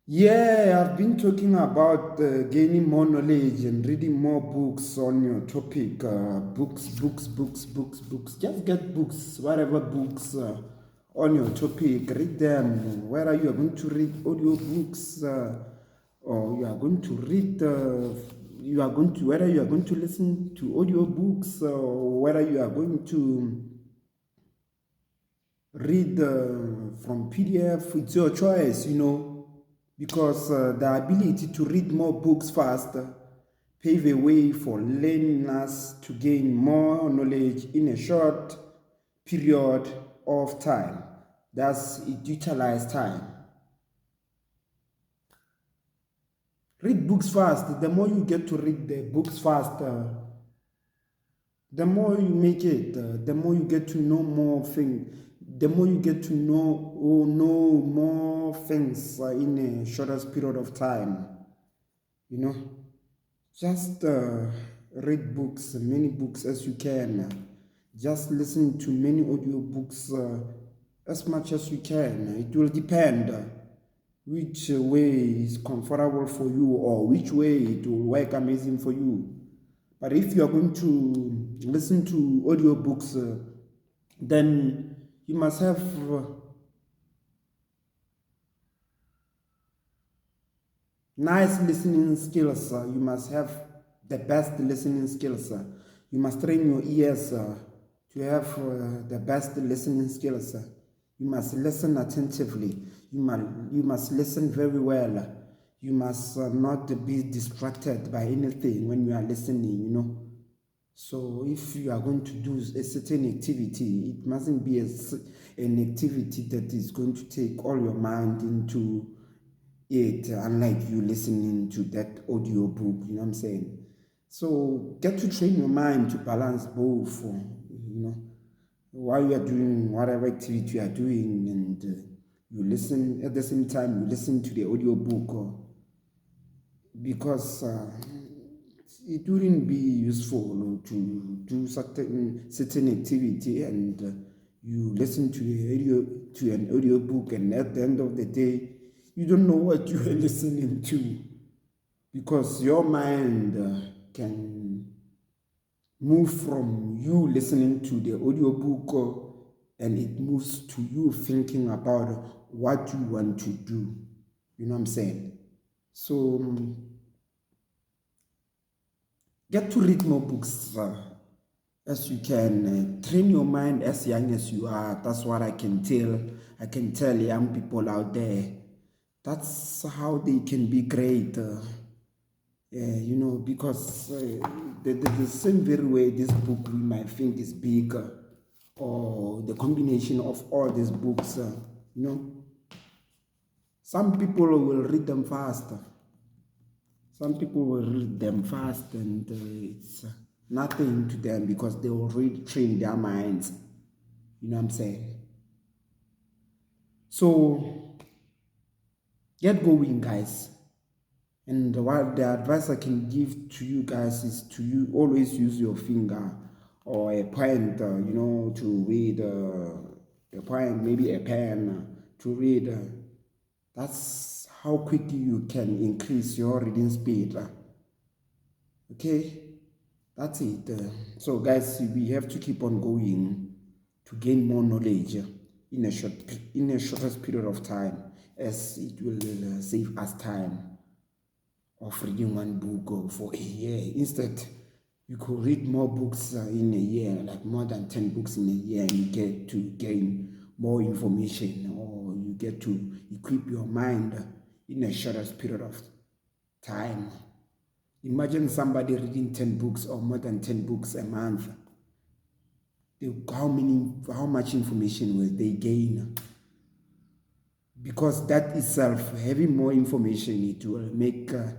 Yeah, I've been talking about gaining more knowledge and reading more books on your topic. Books. Just get books, whatever books on your topic. Read them. Whether you are going to read audio books or you are going to read, whether you are going to listen to audio books or whether you are going to read from PDF. It's your choice, because the ability to read more books faster pave a way for learning us to gain more knowledge in a short period of time. Thus, it utilizes time. Read books fast. The more you get to read the books fast, the more you make it, the more you get to know more things, the more you get to know more things in a shortest period of time. You know, just read books, many books as you can. Just listen to many audio books as much as you can. It will depend which way is comfortable for you or which way it will work amazing for you. But if you are going to listen to audiobooks, then you must have nice listening skills. You must have the best listening skills. You must train your ears to have the best listening skills. You must listen attentively. You must listen very well. You must not be distracted by anything when you are listening. So if you are going to do a certain activity, it mustn't be an activity that is going to take all your mind into it, unlike you listening to that audio book, you know what I'm saying? So get to train your mind to balance both, while you are doing whatever activity you are doing, and you listen at the same time, you listen to the audio book, because it wouldn't be useful to do certain activity and you listen to an audio book, and at the end of the day you don't know what you are listening to, because your mind can move from you listening to the audio book and it moves to you thinking about what you want to do. You know what I'm saying? So get to read more books as you can. Train your mind as young as you are. That's what I can tell. I can tell young people out there. That's how they can be great. Because the same very way this book we might think is big, or the combination of all these books, some people will read them fast. Some people will read them fast, and it's nothing to them because they already train their minds. You know what I'm saying? So get going, guys. And what the advice I can give to you guys is to you always use your finger or a point, to read a point, maybe a pen to read. That's how quickly you can increase your reading speed. Okay, that's it. So, guys, we have to keep on going to gain more knowledge in a shortest period of time, as it will save us time of reading one book for a year. Instead, you could read more books in a year, like more than 10 books in a year, and you get to gain more information, or you get to equip your mind in a shortest period of time. Imagine somebody reading 10 books or more than 10 books a month. How much information will they gain? Because that itself, having more information, it will make a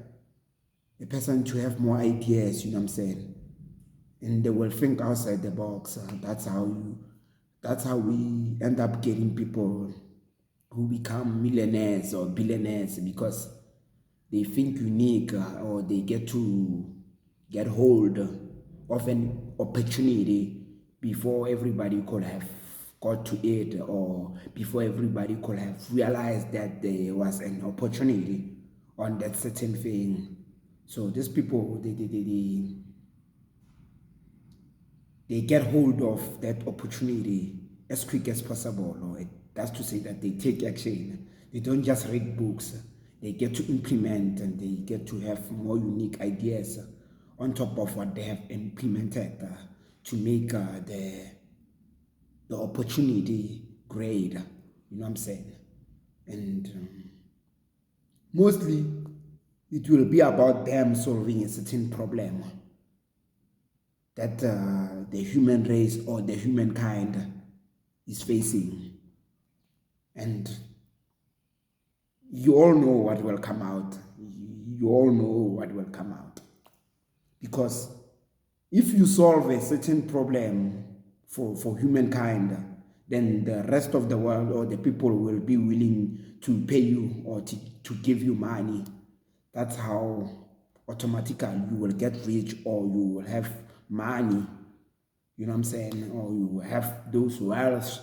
person to have more ideas, you know what I'm saying? And they will think outside the box. That's how we end up getting people who become millionaires or billionaires, because they think unique, or they get to get hold of an opportunity before everybody could have. got to it, or before everybody could have realized that there was an opportunity on that certain thing. So these people, they get hold of that opportunity as quick as possible, or that's to say that they take action. They don't just read books, they get to implement, and they get to have more unique ideas on top of what they have implemented to make the opportunity great. You know what I'm saying? And mostly it will be about them solving a certain problem that the human race or the humankind is facing. And you all know what will come out. You all know what will come out. Because if you solve a certain problem for humankind, then the rest of the world or the people will be willing to pay you or to give you money. That's how automatically you will get rich, or you will have money. You know what I'm saying? Or you will have those wealth.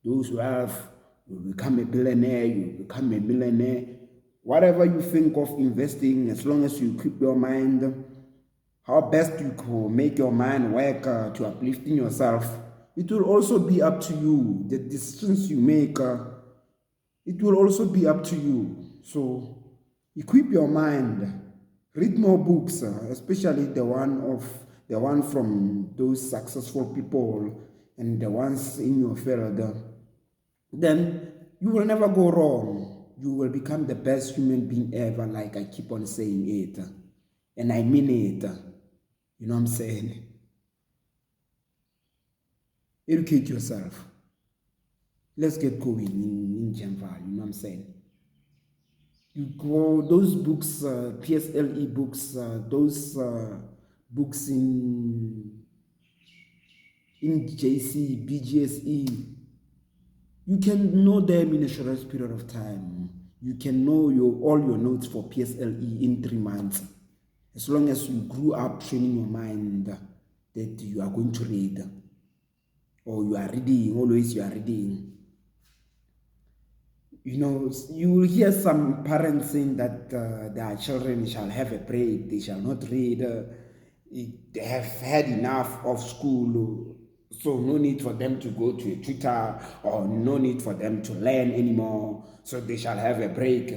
Those wealth, you become a billionaire, you become a millionaire. Whatever you think of investing, as long as you keep your mind, how best you can make your mind work to uplifting yourself, it will also be up to you. The decisions you make, it will also be up to you. So equip your mind, read more books, especially the one from those successful people and the ones in your field. Then you will never go wrong. You will become the best human being ever, like I keep on saying it. And I mean it. You know what I'm saying? Educate yourself. Let's get going in general. You know what I'm saying? You go, those books, PSLE books, those books in JC, BGSE, you can know them in a short period of time. You can know all your notes for PSLE in 3 months. As long as you grew up training your mind that you are going to read, or you are reading, always you are reading. You know, you will hear some parents saying that their children shall have a break, they shall not read, they have had enough of school, so no need for them to go to a tutor, or no need for them to learn anymore, so they shall have a break,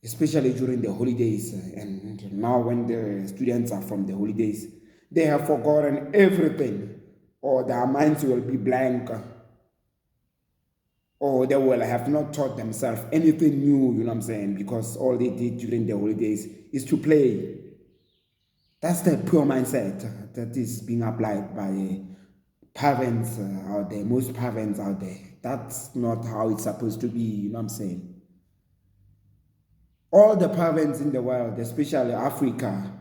especially during the holidays. And now when the students are from the holidays, they have forgotten everything, or their minds will be blank, or they will have not taught themselves anything new, you know what I'm saying, because all they did during the holidays is to play. That's the pure mindset that is being applied by parents out there, most parents out there. That's not how it's supposed to be, you know what I'm saying. All the parents in the world, especially Africa,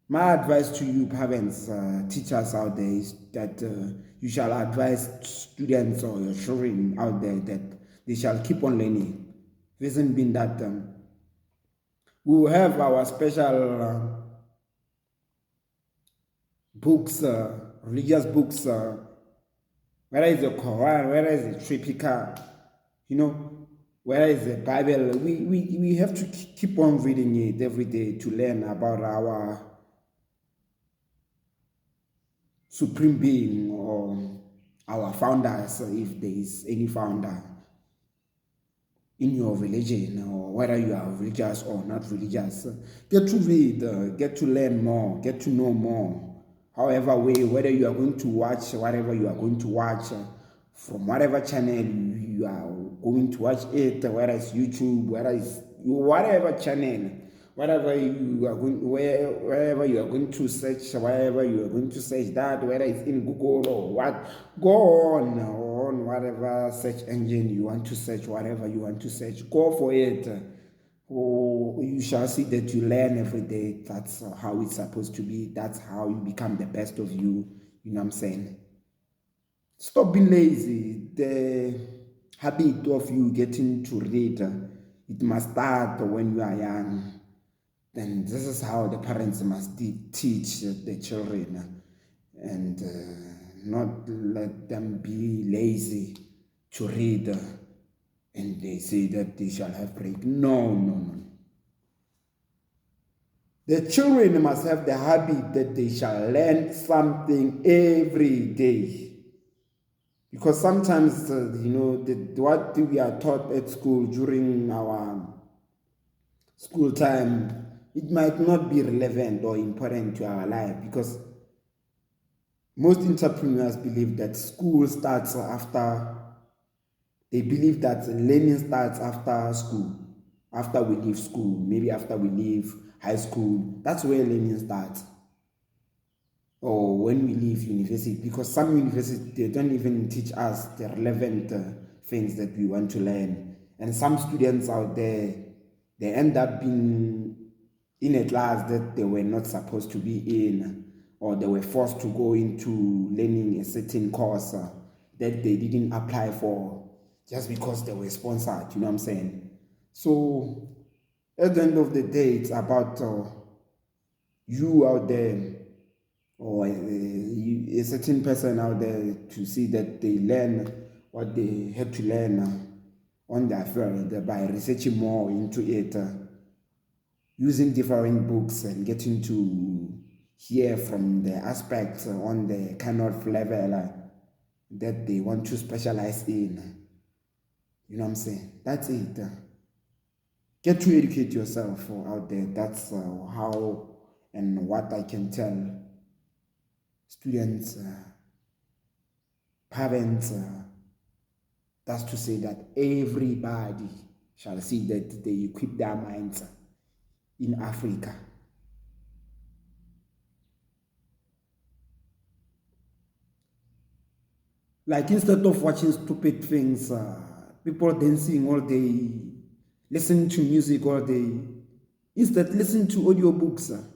my advice to you parents, teachers out there, is that you shall advise students or your children out there that they shall keep on learning. Reason being that we will have our special books, religious books, whether it's the Quran, whether it's the Tripika, you know, whether it's the Bible. We have to keep on reading it every day to learn about our supreme being, or our founders, if there is any founder in your religion, or whether you are religious or not religious. Get to read, get to learn more, get to know more. However way, whether you are going to watch whatever you are going to watch, from whatever channel you are going to watch it, whether it's YouTube, whether it's whatever channel, wherever you are going, wherever you are going to search, wherever you are going to search that, whether it's in Google or what, go on whatever search engine you want to search, whatever you want to search, go for it. You shall see that you learn every day. That's how it's supposed to be. That's how you become the best of you. You know what I'm saying? Stop being lazy. The habit of you getting to read, it must start when you are young. Then this is how the parents must teach the children. And not let them be lazy to read and they say that they shall have break. No, no, no. The children must have the habit that they shall learn something every day. Because sometimes, what we are taught at school during our school time, it might not be relevant or important to our life, because most entrepreneurs believe that school starts after, they believe that learning starts after school, after we leave school, maybe after we leave high school. That's where learning starts. Or when we leave university, because some universities, they don't even teach us the relevant things that we want to learn. And some students out there, they end up being in a class that they were not supposed to be in, or they were forced to go into learning a certain course that they didn't apply for just because they were sponsored, you know what I'm saying? So at the end of the day, it's about you out there, or a certain person out there, to see that they learn what they have to learn on their field by researching more into it, using different books and getting to hear from the aspects on the kind of level that they want to specialize in. You know what I'm saying? That's it. Get to educate yourself out there. That's how and what I can tell students, parents, that's to say that everybody shall see that they equip their minds in Africa. Like, instead of watching stupid things, people dancing all day, listening to music all day, instead listen to audiobooks.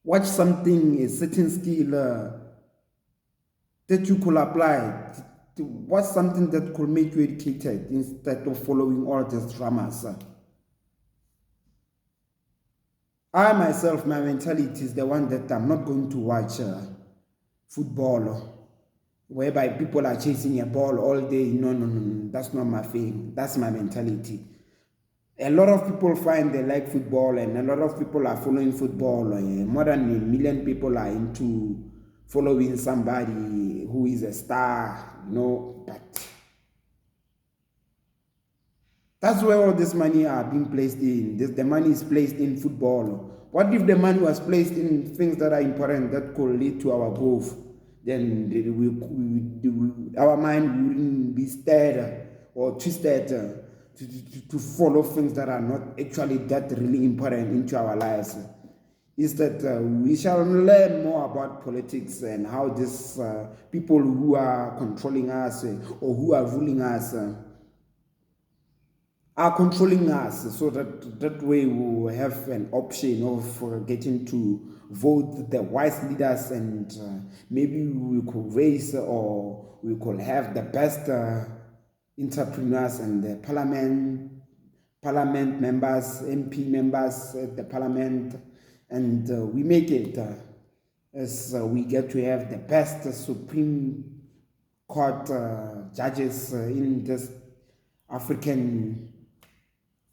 Watch something, a certain skill that you could apply. To watch something that could make you educated instead of following all these dramas. I myself, my mentality is the one that I'm not going to watch football whereby people are chasing a ball all day. No, no, no, no. That's not my thing. That's my mentality. A lot of people find they like football, and a lot of people are following football. More than 1 million people are into following somebody who is a star, but that's where all this money are being placed in. The money is placed in football. What if the money was placed in things that are important, that could lead to our growth? Then our mind wouldn't be stirred or twisted to follow things that are not actually that really important into our lives. Instead, we shall learn more about politics and how these people who are controlling us or who are ruling us are controlling us, so that way we will have an option of getting to vote the wise leaders, and maybe we could raise, or we could have the best entrepreneurs and the parliament members, MP members at the parliament, and we make it as we get to have the best Supreme Court judges in this African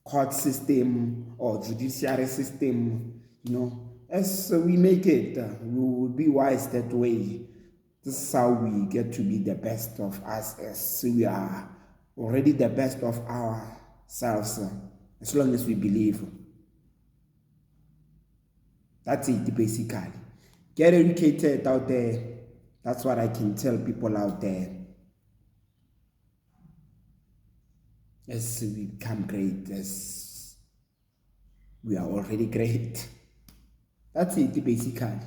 court system or judiciary system. As we make it, we will be wise that way. This is how we get to be the best of us, as we are already the best of ourselves, as long as we believe. That's it, basically. Get educated out there. That's what I can tell people out there. As we become great, as we are already great. That's it, basically.